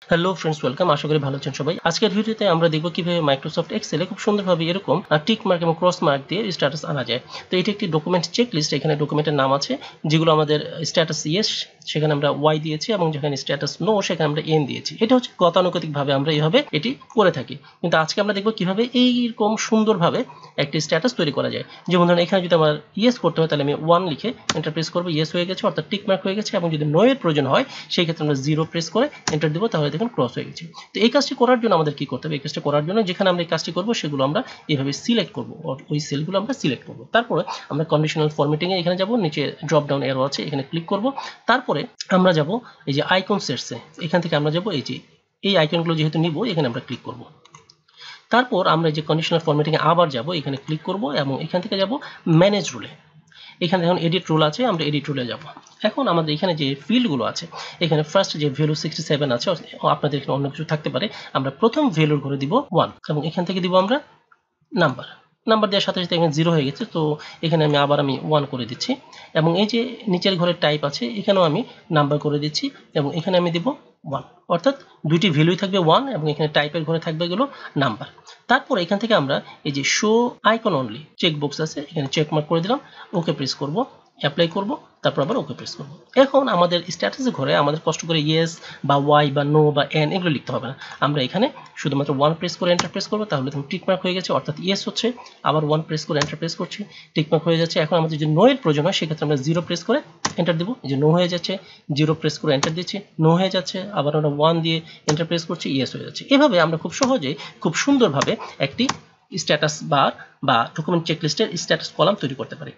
Hello friends, welcome. আশা করি ভালো আছেন সবাই। আজকের ভিডিওতে আমরা দেখব কিভাবে মাইক্রোসফট এক্সেলে খুব সুন্দরভাবে এরকম টিক মার্ক এবং ক্রস মার্ক দিয়ে স্ট্যাটাস আনা যায়। তো এটা একটি ডকুমেন্ট চেকলিস্ট। এখানে ডকুমেন্টের নাম আছে, যেগুলো আমাদের স্ট্যাটাস ইয়েস সেখানে আমরা ওয়াই দিয়েছি, এবং যেখানে স্ট্যাটাস নো সেখানে আমরা এন দিয়েছি। এটা হচ্ছে গতানুগতিকভাবে আমরা এইভাবে এটি করে থাকি। কিন্তু আজকে আমরা দেখব কিভাবে এইরকম সুন্দরভাবে একটি স্ট্যাটাস তৈরি করা যায়। যেমন ধরুন এখানে যদি আমার ইয়েস করতে হয়, তাহলে আমি 1 লিখে এন্টার প্রেস করবো, ইয়েস হয়ে গেছে, অর্থাৎ টিক মার্ক হয়ে গেছে। এবং যদি নো এর প্রয়োজন হয় সেই ক্ষেত্রে আমরা 0 প্রেস করে এন্টার দেবো, তাহলে দেখুন ক্রস হয়ে গেছে। তো এই কাজটি করার জন্য আমাদের কি করতে হবে? এই কাজটি করার জন্য যেখানে আমরা এই কাজটি করব সেগুলো আমরা এইভাবে সিলেক্ট করব, ওই সেলগুলো আমরা সিলেক্ট করব। তারপরে আমরা কন্ডিশনাল ফরম্যাটিং এ এখানে যাব, নিচে ড্রপ ডাউন অ্যারো আছে, এখানে ক্লিক করব। তারপরে আমরা যাব এই যে আইকন সেটসে, এখান থেকে আমরা যাব এই যে এই আইকনগুলো যেহেতু নিব, এখানে আমরা ক্লিক করব। তারপর আমরা যে কন্ডিশনাল ফরম্যাটিং এ আবার যাব, এখানে ক্লিক করব এবং এখান থেকে যাব ম্যানেজ রুলে। এখানে দেখুন এডিট রুল আছে, আমরা এডিট রুলে যাব। এখন আমাদের এখানে যে ফিল্ডগুলো আছে, এখানে ফার্স্ট যে ভ্যালু 67 আছে, আপনাদের এখানে অন্য কিছু থাকতে পারে। আমরা প্রথম ভ্যালুর ঘরে দিব 1 এবং এখান থেকে দিব আমরা নাম্বার। নাম্বার দেওয়ার সাথে সাথে এখানে 0 হয়ে গেছে, তো এখানে আমি 1 করে দিচ্ছি। এবং এই যে নিচের ঘরের টাইপ আছে, এখানেও আমি নাম্বার করে দিচ্ছি এবং এখানে আমি দিব 1, অর্থাৎ দুইটি ভ্যালুই থাকবে 1 এবং এখানে টাইপের ঘরে থাকবে এগুলো নাম্বার। তারপর এখান থেকে আমরা এই যে show icon only check box আছে, এখানে চেক মার্ক করে দিলাম, ওকে প্রেস করব, অ্যাপ্লাই করব, তারপর আবার ওকে প্রেস করব। এখন আমাদের স্ট্যাটাসের ঘরে আমাদের কষ্ট করে ইয়েস বা ওয়াই বা নো বা এন এগুলো লিখতে হবে না। আমরা এখানে শুধুমাত্র 1 প্রেস করে এন্টার প্রেস করব, তাহলে তুমি টিক মার্ক হয়ে গেছে, অর্থাৎ ইয়েস হচ্ছে। আবার 1 প্রেস করে এন্টার প্রেস করছি, টিক মার্ক হয়ে যাচ্ছে। এখন আমাদের যদি নো এর প্রয়োজন হয় সেক্ষেত্রে আমরা 0 প্রেস করে এন্টার দেবো, এই যে নো হয়ে যাচ্ছে, 0 প্রেস করে এন্টার দিচ্ছি, নো হয়ে যাচ্ছে। আবার আমরা 1 দিয়ে এন্টার প্রেস করছি, ইয়েস হয়ে যাচ্ছে। এভাবে আমরা খুব সহজেই খুব সুন্দরভাবে একটি স্ট্যাটাস বার বা ডকুমেন্ট চেকলিস্টের স্ট্যাটাস কলাম তৈরি করতে পারি।